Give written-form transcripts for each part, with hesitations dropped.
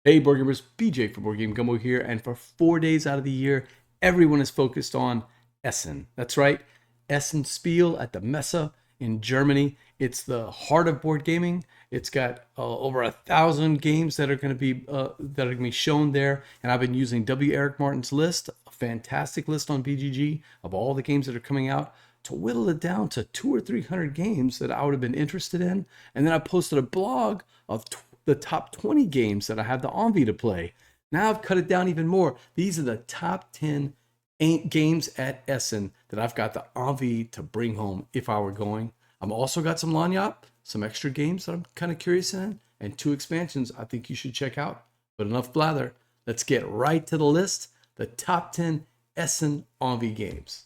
Hey, Board Gamers, BJ for Board Game Gumbo here, and for 4 days out of the year, everyone is focused on Essen. That's right, Essen Spiel at the Messe in Germany. It's the heart of board gaming. It's got over 1,000 games that are going to be shown there, and I've been using W. Eric Martin's list, a fantastic list on BGG of all the games that are coming out, to whittle it down to 200 or 300 games that I would have been interested in, and then I posted a blog of the top 20 games that I have the Envie to play. Now I've cut it down even more. These are the top 10 games at Essen that I've got the Envie to bring home if I were going. I've also got some lagniappe, some extra games that I'm kind of curious in, and 2 expansions I think you should check out. But enough blather. Let's get right to the list. The top 10 Essen Envie games.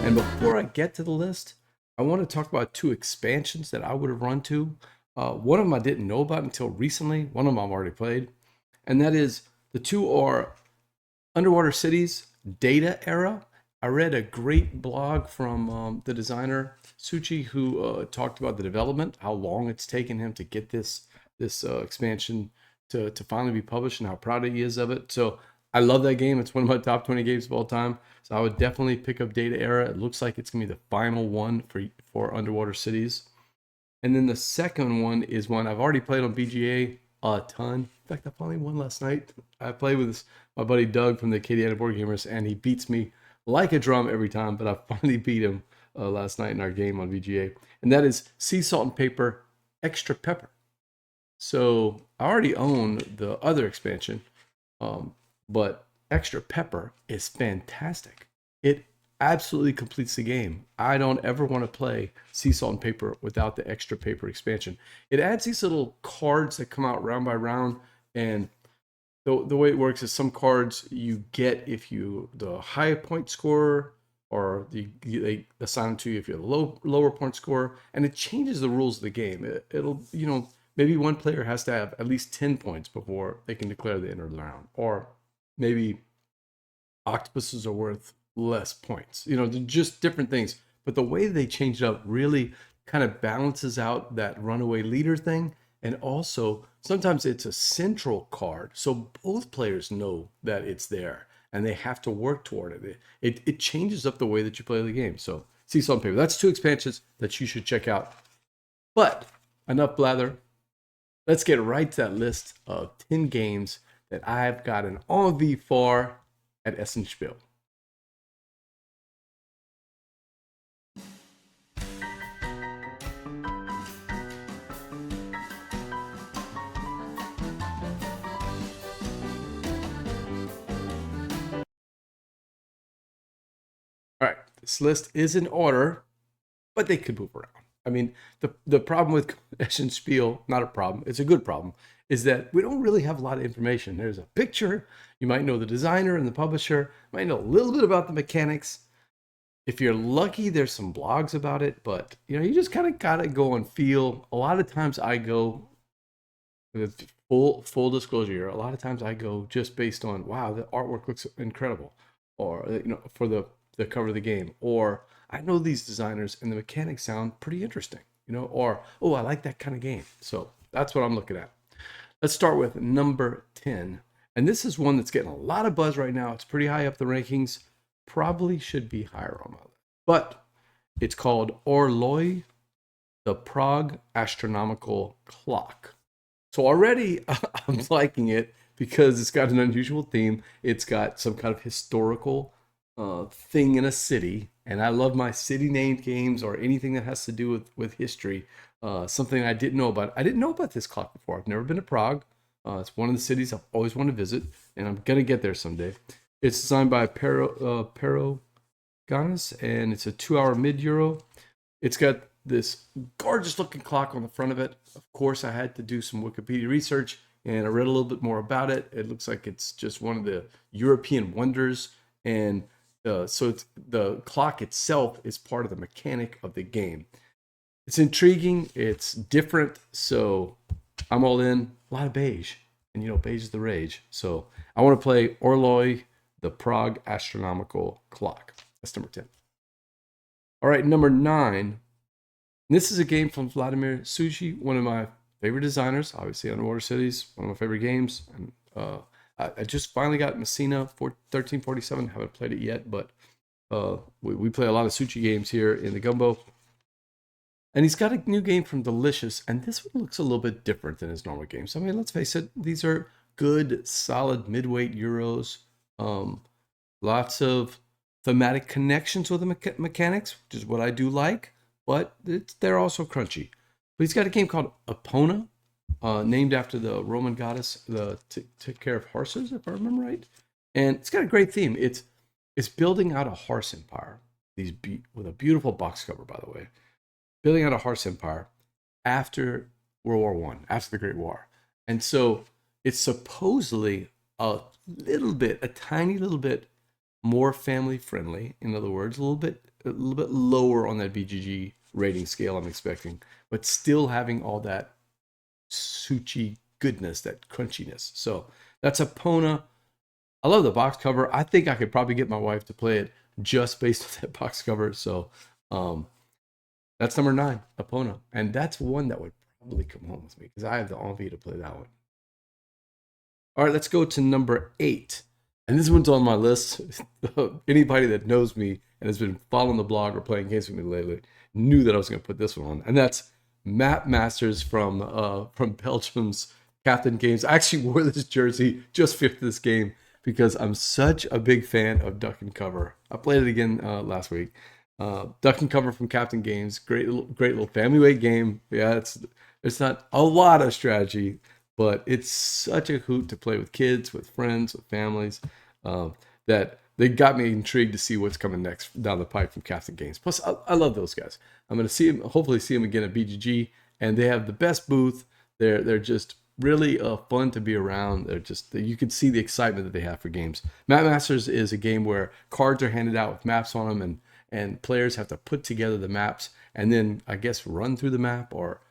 And before I get to the list, I want to talk about 2 expansions that I would have run to. One of them I didn't know about until recently. One of them I've already played. And that is, the 2 are Underwater Cities Data Era. I read a great blog from the designer Suchi, who talked about the development, how long it's taken him to get this expansion to finally be published, and how proud he is of it. So I love that game. It's one of my top 20 games of all time. So I would definitely pick up Data Era. It looks like it's going to be the final one for Underwater Cities. And then the second one is one I've already played on BGA a ton. In fact, I finally won last night. I played with my buddy Doug from the Acadiana Board Gamers, and he beats me like a drum every time, but I finally beat him last night in our game on BGA. And that is Sea Salt and Paper Extra Pepper. So I already own the other expansion, but Extra Pepper is fantastic. It absolutely completes the game. I don't ever want to play Sea Salt and Paper without the Extra Paper expansion. It adds these little cards that come out round by round, and the way it works is some cards you get if you the high point scorer, or they assign them to you if you're the lower point scorer, and it changes the rules of the game. It'll maybe one player has to have at least 10 points before they can declare the end of the round, or maybe octopuses are worth less points. They're just different things. But the way they change it up really kind of balances out that runaway leader thing. And also, sometimes it's a central card, so both players know that it's there and they have to work toward it. It changes up the way that you play the game. So, Sea Salt and Paper. That's 2 expansions that you should check out. But enough blather. Let's get right to that list of 10 games that I've got an envie for at ESSEN SPIEL. All right, this list is in order, but they could move around. I mean, the problem with ESSEN SPIEL, not a problem, it's a good problem, is that we don't really have a lot of information. There's a picture, you might know the designer and the publisher, might know a little bit about the mechanics. If you're lucky, there's some blogs about it, but you just kind of gotta go and feel. A lot of times I go, with full disclosure here, a lot of times I go just based on, wow, the artwork looks incredible, or for the cover of the game, or I know these designers and the mechanics sound pretty interesting, or oh, I like that kind of game. So that's what I'm looking at. Let's start with number 10. And this is one that's getting a lot of buzz right now. It's pretty high up the rankings. Probably should be higher on my list. But it's called Orloj, the Prague Astronomical Clock. So already I'm liking it because it's got an unusual theme. It's got some kind of historical thing in a city. And I love my city named games or anything that has to do with history. Something I didn't know about. I didn't know about this clock before. I've never been to Prague. It's one of the cities I've always wanted to visit, and I'm going to get there someday. It's designed by Pero Ganas, and it's a 2-hour mid-euro. It's got this gorgeous looking clock on the front of it. Of course, I had to do some Wikipedia research, and I read a little bit more about it. It looks like it's just one of the European wonders, and so the clock itself is part of the mechanic of the game. It's intriguing. It's different. So I'm all in. A lot of beige. And beige is the rage. So I want to play Orloj, the Prague Astronomical Clock. That's number 10. All right, number 9. This is a game from Vladimir Sushi, one of my favorite designers. Obviously, Underwater Cities, one of my favorite games. And I just finally got Messina for 1347. Haven't played it yet, but we play a lot of Sushi games here in the Gumbo. And he's got a new game from Delicious, and this one looks a little bit different than his normal games. I mean, let's face it, these are good, solid midweight Euros. Lots of thematic connections with the mechanics, which is what I do like, but they're also crunchy. But he's got a game called Epona, named after the Roman goddess to take care of horses, if I remember right. And it's got a great theme. It's building out a horse empire. With a beautiful box cover, by the way. Building out a horse empire after World War I, after the Great War. And so it's supposedly a tiny little bit more family friendly. In other words, a little bit lower on that BGG rating scale I'm expecting, but still having all that sushi goodness, that crunchiness. So that's Epona. I love the box cover. I think I could probably get my wife to play it just based on that box cover. So that's number 9, Epona. And that's one that would probably come home with me because I have the envie to play that one. All right, let's go to number 8. And this one's on my list. Anybody that knows me and has been following the blog or playing games with me lately knew that I was going to put this one on. And that's Map Masters from Belgium's Captain Games. I actually wore this jersey just for this game because I'm such a big fan of Duck and Cover. I played it again last week. Duck and Cover from Captain Games, great little family weight game. Yeah, it's not a lot of strategy, but it's such a hoot to play with kids, with friends, with families, that they got me intrigued to see what's coming next down the pipe from Captain Games. Plus, I love those guys. I'm going to hopefully see them again at BGG, and they have the best booth. They're just really fun to be around. You can see the excitement that they have for games. Map Masters is a game where cards are handed out with maps on them, and players have to put together the maps and then, I guess, run through the map or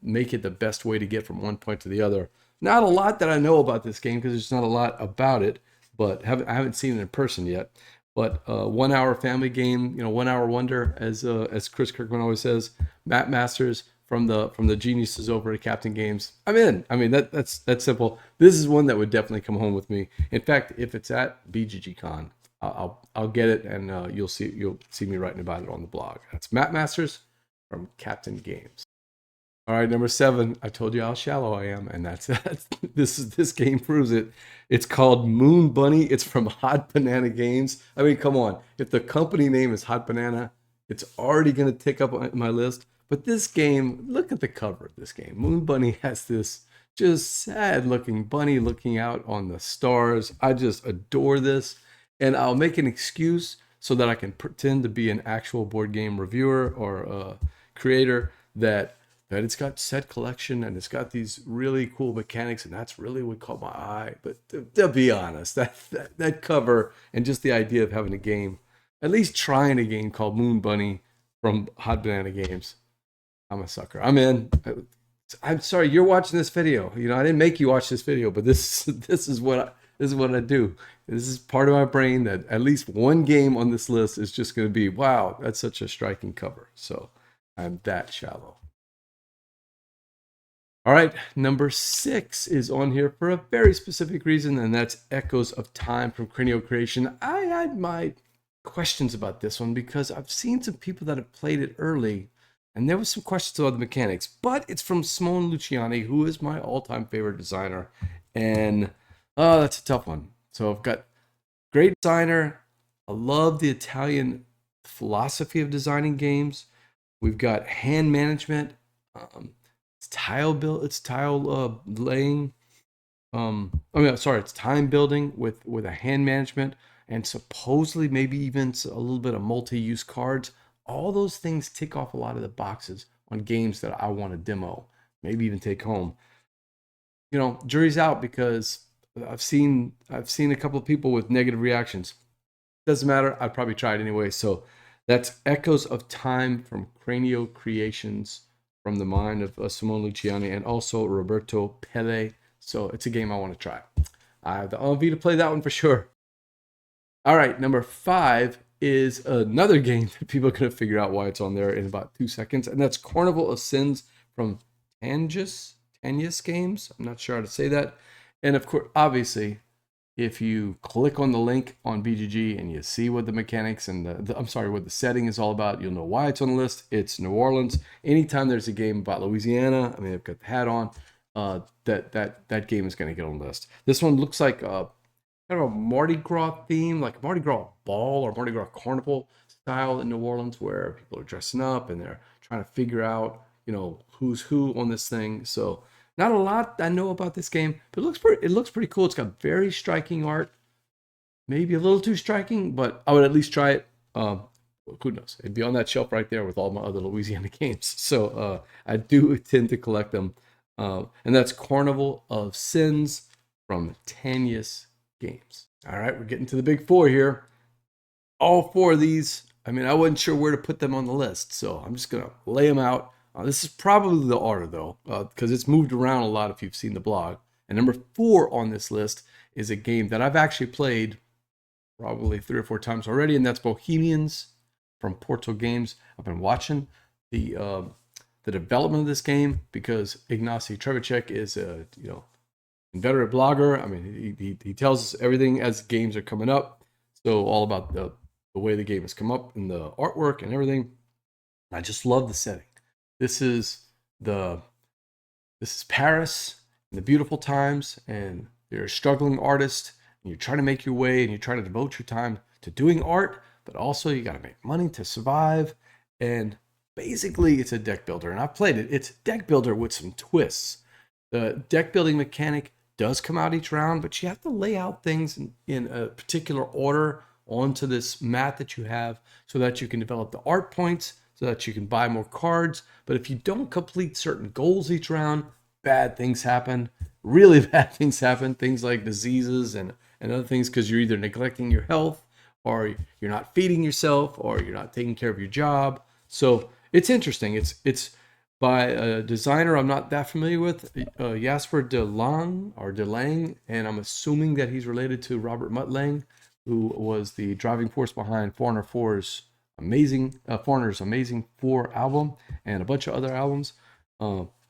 make it the best way to get from one point to the other. Not a lot that I know about this game because there's not a lot about it, but I haven't seen it in person yet. But 1 hour family game, 1 hour wonder, as Chris Kirkman always says. Map Masters from the geniuses over at Captain Games. I'm in. I mean, that's simple. This is one that would definitely come home with me. In fact, if it's at BGG Con, I'll get it, and you'll see me writing about it on the blog. That's Map Masters from Captain Games. All right, number 7. I told you how shallow I am, and that's this game proves it. It's called Moon Bunny. It's from Hot Banana Games. I mean, come on. If the company name is Hot Banana, it's already going to tick up on my list. But this game, look at the cover of this game. Moon Bunny has this just sad-looking bunny looking out on the stars. I just adore this. And I'll make an excuse so that I can pretend to be an actual board game reviewer or creator that it's got set collection and it's got these really cool mechanics, and that's really what caught my eye. But to be honest, that cover and just the idea of having a game, at least trying a game called Moon Bunny from Hot Banana Games, I'm a sucker. I'm in. I'm sorry you're watching this video. I didn't make you watch this video, but this is what I do. This is part of my brain that at least one game on this list is just going to be, wow, that's such a striking cover. So I'm that shallow. All right, number 6 is on here for a very specific reason, and that's Echoes of Time from Cranio Creation. I had my questions about this one because I've seen some people that have played it early, and there was some questions about the mechanics, but it's from Simone Luciani, who is my all-time favorite designer, and that's a tough one. So I've got great designer. I love the Italian philosophy of designing games. We've got hand management. It's tile laying. It's time building with a hand management, and supposedly maybe even a little bit of multi-use cards. All those things tick off a lot of the boxes on games that I want to demo, maybe even take home. Jury's out because I've seen a couple of people with negative reactions. Doesn't matter. I'd probably try it anyway. So that's Echoes of Time from Cranio Creations, from the mind of Simone Luciani and also Roberto Pelle. So it's a game I want to try. I have the envie to play that one for sure. All right, number 5 is another game that people are going to figure out why it's on there in about 2 seconds, and that's Carnival of Sins from Tangus Games. I'm not sure how to say that. And of course, obviously, if you click on the link on BGG and you see what the mechanics and what the setting is all about, you'll know why it's on the list. It's New Orleans. Anytime there's a game about Louisiana, I mean, I've got the hat on. That game is going to get on the list. This one looks like kind of a Mardi Gras theme, like a Mardi Gras ball or Mardi Gras carnival style in New Orleans, where people are dressing up and they're trying to figure out, who's who on this thing. So not a lot I know about this game, but it looks pretty cool. It's got very striking art, maybe a little too striking, but I would at least try it. Who knows? It'd be on that shelf right there with all my other Louisiana games. So I do tend to collect them. And that's Carnival of Sins from Tangus Games. All right, we're getting to the big 4 here. All 4 of these, I mean, I wasn't sure where to put them on the list, so I'm just going to lay them out. This is probably the order, though, because it's moved around a lot if you've seen the blog. And number 4 on this list is a game that I've actually played probably 3 or 4 times already, and that's Bohemians from Portal Games. I've been watching the development of this game because Ignacy Trzewiczek is a inveterate blogger. I mean, he tells us everything as games are coming up. So all about the way the game has come up and the artwork and everything. I just love the setting. This is Paris in the beautiful times, and you're a struggling artist, and you're trying to make your way, and you're trying to devote your time to doing art, but also you got to make money to survive. And basically, it's a deck builder, and I've played it. It's a deck builder with some twists. The deck building mechanic does come out each round, but you have to lay out things in a particular order onto this mat that you have so that you can develop the art points, so that you can buy more cards. But if you don't complete certain goals each round, bad things happen. Really bad things happen. Things like diseases and other things, because you're either neglecting your health, or you're not feeding yourself, or you're not taking care of your job. So it's interesting. It's by a designer I'm not that familiar with, Jasper de Lang, and I'm assuming that he's related to Robert Mutt Lang, who was the driving force behind Foreigner's amazing 4 album and a bunch of other albums.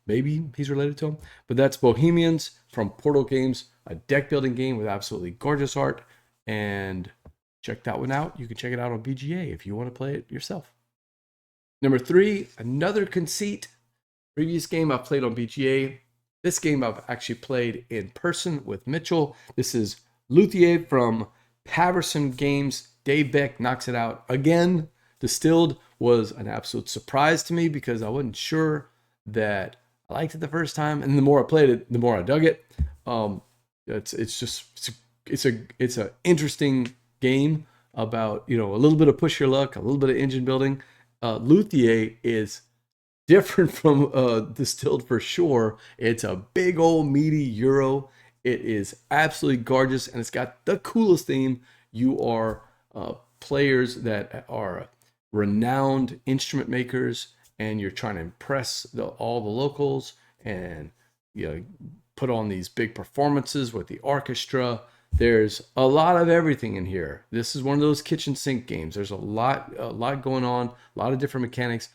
Maybe he's related to him, but that's Bohemians from Portal Games, a deck building game with absolutely gorgeous art. And check that one out. You can check it out on BGA if you want to play it yourself. Number 3, another conceit. Previous game I've played on BGA. This game I've actually played in person with Mitchell. This is Luthier from Paverson Games. Dave Beck knocks it out again. Distilled was an absolute surprise to me because I wasn't sure that I liked it the first time, and the more I played it, the more I dug it. It's an interesting game about a little bit of push your luck, a little bit of engine building. Luthier is different from Distilled for sure. It's a big old meaty Euro. It is absolutely gorgeous, and it's got the coolest theme. You are players that are renowned instrument makers, and you're trying to impress all the locals, and put on these big performances with the orchestra. There's a lot of everything in here. This is one of those kitchen sink games. There's a lot going on, a lot of different mechanics,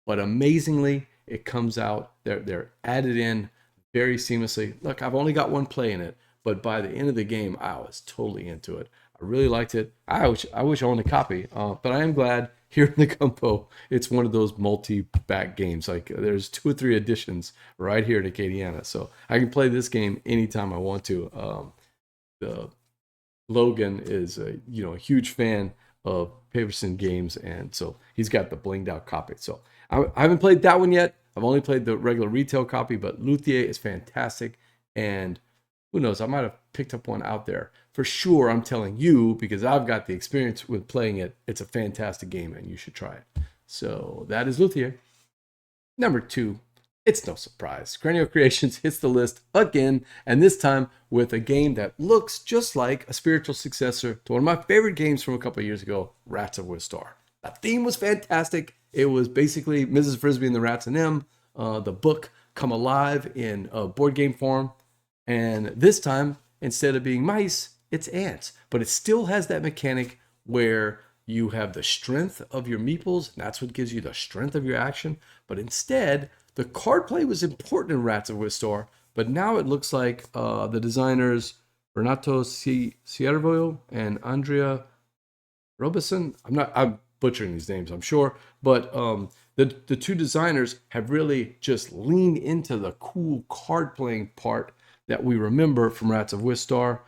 but amazingly, it comes out. They're added in very seamlessly. Look, I've only got one play in it, but by the end of the game, I was totally into it. I really liked it. I wish I owned a copy, but I am glad here in the Gumbo, it's one of those multi-back games. Like there's 2 or 3 editions right here in Acadiana, so I can play this game anytime I want to. Logan is a huge fan of Paverson Games, and so he's got the blinged out copy. So I haven't played that one yet. I've only played the regular retail copy, but Luthier is fantastic, and who knows, I might have picked up one out there. For sure, I'm telling you, because I've got the experience with playing it. It's a fantastic game, and you should try it. So that is Luthier. Number 2, it's no surprise. Cranio Creations hits the list again, and this time with a game that looks just like a spiritual successor to one of my favorite games from a couple of years ago, Rats of Wistar. The theme was fantastic. It was basically Mrs. Frisbee and the Rats and Them, the book come alive in board game form. And this time, instead of being mice, it's ants, but it still has that mechanic where you have the strength of your meeples, and that's what gives you the strength of your action. But instead, the card play was important in Rats of Wistar, but now it looks like the designers Renato Ciervo and Andrea Robeson. I'm butchering these names, I'm sure, but the two designers have really just leaned into the cool card playing part that we remember from Rats of Wistar.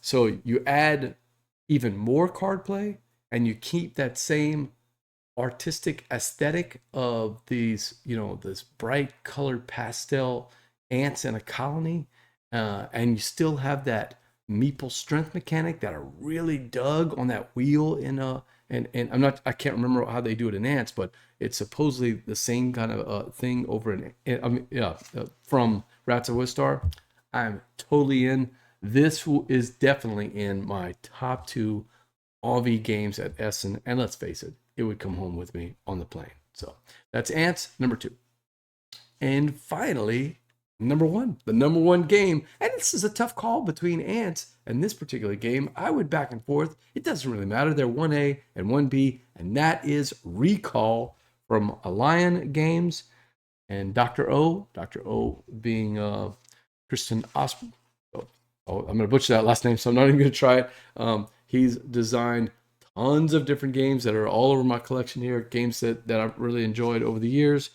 So you add even more card play, and you keep that same artistic aesthetic of these, this bright colored pastel ants in a colony, and you still have that meeple strength mechanic that I really dug on that wheel and I can't remember how they do it in ants, but it's supposedly the same kind of thing over from Rats of Wistar. I'm totally in. This is definitely in my top 2 Envie games at Essen, and let's face it, it would come home with me on the plane. So that's Ants, number 2. And finally, number 1, the number 1 game. And this is a tough call between Ants and this particular game. I would back and forth. It doesn't really matter. They're 1A and 1B, and that is Recall from Allion Games and Dr. O being Kristen Osborne. I'm going to butcher that last name, so I'm not even going to try it. He's designed tons of different games that are all over my collection here, games that I've really enjoyed over the years.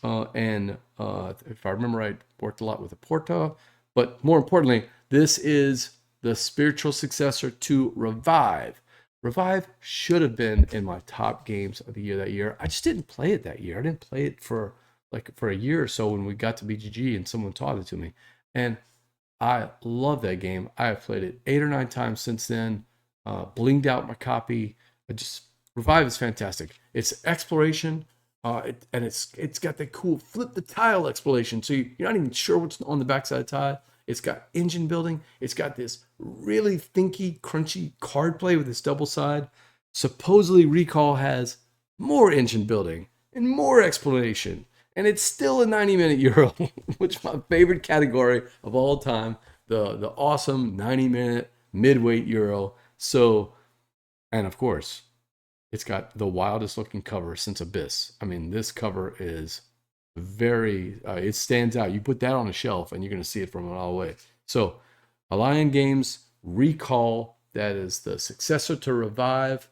And if I remember right, worked a lot with Epona. But more importantly, this is the spiritual successor to Revive. Revive should have been in my top games of the year that year. I just didn't play it that year. I didn't play it for a year or so when we got to BGG and someone taught it to me. And I love that game. I have played it 8 or 9 times since then. Blinged out my copy. Revive is fantastic. It's exploration, and it's got that cool flip the tile exploration. So you're not even sure what's on the backside of the tile. It's got engine building. It's got this really thinky, crunchy card play with this double side. Supposedly Recall has more engine building and more exploration. And it's still a 90-minute Euro, which is my favorite category of all time. The awesome 90-minute midweight Euro. So, and of course, it's got the wildest looking cover since Abyss. I mean, this cover is very, it stands out. You put that on a shelf and you're going to see it from a mile away. So, Allion Games Recall, that is the successor to Revive.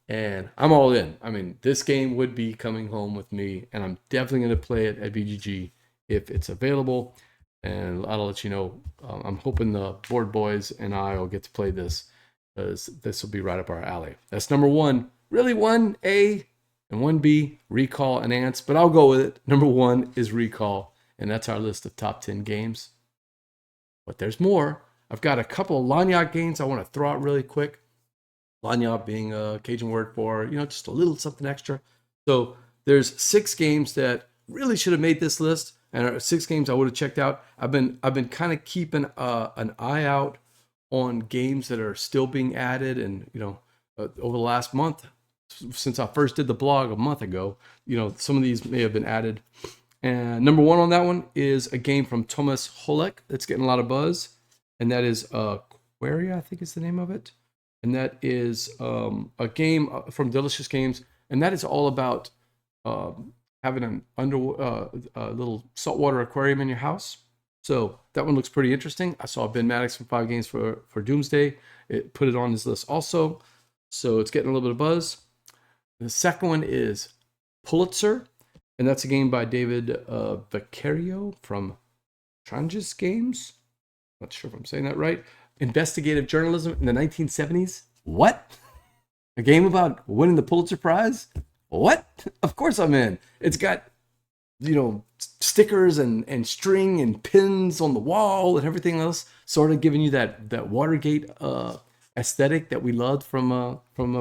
And I'm all in. I mean, this game would be coming home with me, and I'm definitely going to play it at BGG if it's available. And I'll let you know. I'm hoping the board boys and I will get to play this, because this will be right up our alley. That's number 1. Really 1A and 1B, Recall and Ants, but I'll go with it. Number 1 is Recall, and that's our list of top 10 games. But there's more. I've got a couple of lagniappe games I want to throw out really quick. Lagniappe being a Cajun word for, just a little something extra. So there's 6 games that really should have made this list, and 6 games I would have checked out. I've been kind of keeping an eye out on games that are still being added, and over the last month, since I first did the blog a month ago, some of these may have been added. And number 1 on that one is a game from Thomas Holek that's getting a lot of buzz, and that is Aquaria, I think is the name of it. And that is a game from Delicious Games, and that is all about having a little saltwater aquarium in your house. So that one looks pretty interesting. I saw Ben Maddox from 5 Games for Doomsday. It put it on his list also, so it's getting a little bit of buzz. The second one is Pulitzer, and that's a game by David Vaccario from Tranges Games. Not sure if I'm saying that right. Investigative journalism in the 1970s. What? A game about winning the Pulitzer Prize? What? Of course I'm in. It's got, stickers and string and pins on the wall and everything else, sort of giving you that Watergate aesthetic that we loved from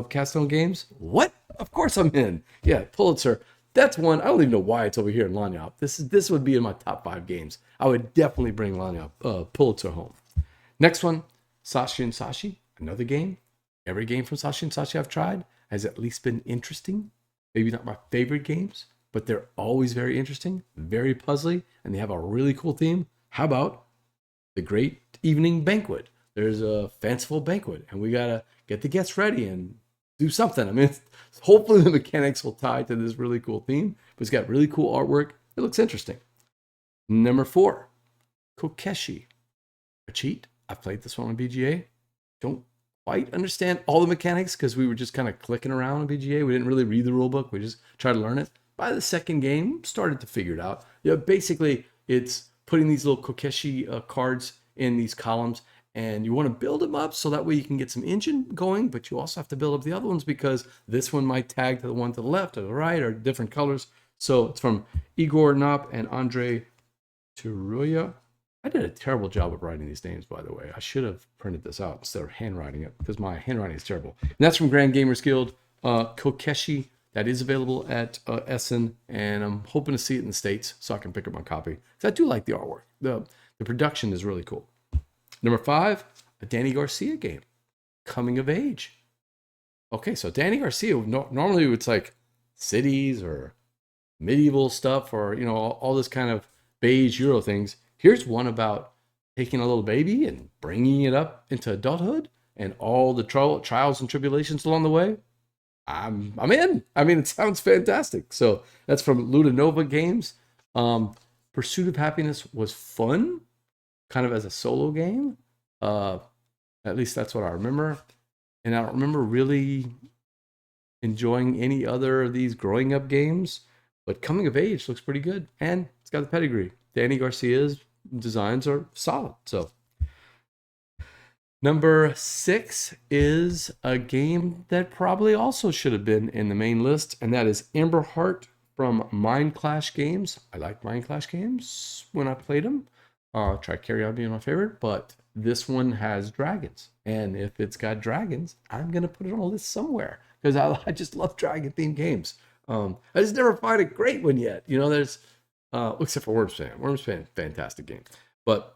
Capstone Games. What? Of course I'm in. Yeah, Pulitzer. That's one. I don't even know why it's over here in lagniappe. This would be in my top 5 games. I would definitely bring Pulitzer home. Next one, Sashi and Sashi, another game. Every game from Sashi and Sashi I've tried has at least been interesting. Maybe not my favorite games, but they're always very interesting, very puzzly, and they have a really cool theme. How about The Great Evening Banquet there's a fanciful banquet, and we gotta get the guests ready and do something. I mean, hopefully the mechanics will tie to this really cool theme, but it's got really cool artwork. It looks interesting. Number 4, Kokeshi, a cheat. I've played this one on BGA. Don't quite understand all the mechanics because we were just kind of clicking around on BGA. We didn't really read the rule book. We just tried to learn it. By the second game, started to figure it out. Basically, it's putting these little Kokeshi cards in these columns, and you want to build them up so that way you can get some engine going, but you also have to build up the other ones because this one might tag to the one to the left or the right or different colors. So it's from Igor Knop and Andrei Turuya. I did a terrible job of writing these names, by the way. I should have printed this out instead of handwriting it because my handwriting is terrible. And that's from Grand Gamers Guild. Kokeshi, that is available at ESSEN, and I'm hoping to see it in the States so I can pick up my copy. Because I do like the artwork. The production is really cool. Number 5, a Danny Garcia game, Coming of Age. Okay, so Danny Garcia, normally it's like cities or medieval stuff or, you know, all this kind of beige Euro things. Here's one about taking a little baby and bringing it up into adulthood and all the trials and tribulations along the way. I'm in. I mean, it sounds fantastic. So that's from Ludanova Games. Pursuit of Happiness was fun, kind of as a solo game. At least that's what I remember. And I don't remember really enjoying any other of these growing up games. But Coming of Age looks pretty good. And it's got the pedigree. Danny Garcia's designs are solid. So number 6 is a game that probably also should have been in the main list, and that is Emberhear from Mind Clash Games. I like Mind Clash games when I played them. Try Carry On being my favorite, but this one has dragons, and if it's got dragons, I'm gonna put it on a list somewhere because I just love dragon-themed games. I just never find a great one yet. You know, there's except for Wormspan. Wormspan, fantastic game, but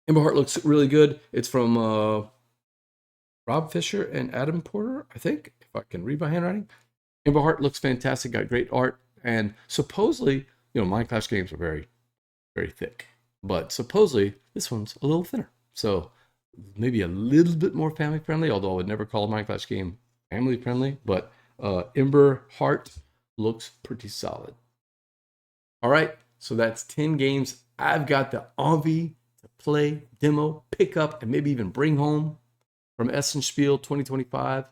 Emberhear looks really good. It's from Rob Fisher and Adam Porter, I think, if I can read my handwriting. Emberhear looks fantastic, got great art, and supposedly, you know, Mind Clash games are very, very thick, but supposedly this one's a little thinner. So maybe a little bit more family friendly, although I would never call a Mind Clash game family friendly, but Emberhear looks pretty solid. All right, so that's 10 games. I've got the Envie to play, demo, pick up, and maybe even bring home from ESSEN SPIEL 2025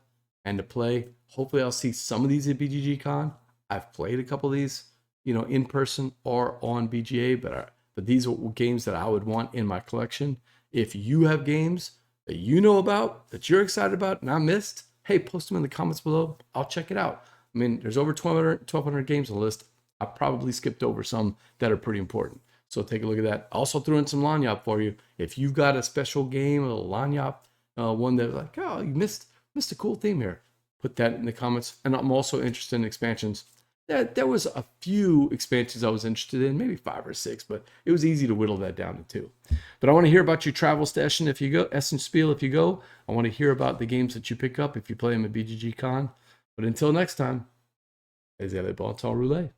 and to play. Hopefully I'll see some of these at BGG Con. I've played a couple of these, you know, in person or on BGA, but these are games that I would want in my collection. If you have games that you know about, that you're excited about, and I missed, hey, post them in the comments below. I'll check it out. I mean, there's over 1,200 games on the list. I probably skipped over some that are pretty important. So take a look at that. Also threw in some lagniappe for you. If you've got a special game, a little lagniappe, one that like, oh, you missed a cool theme here, put that in the comments. And I'm also interested in expansions. There was a few expansions I was interested in, maybe 5 or 6, but it was easy to whittle that down to 2. But I want to hear about your travel station if you go, ESSEN SPIEL if you go. I want to hear about the games that you pick up if you play them at BGG Con. But until next time, les allez bon temps rouler.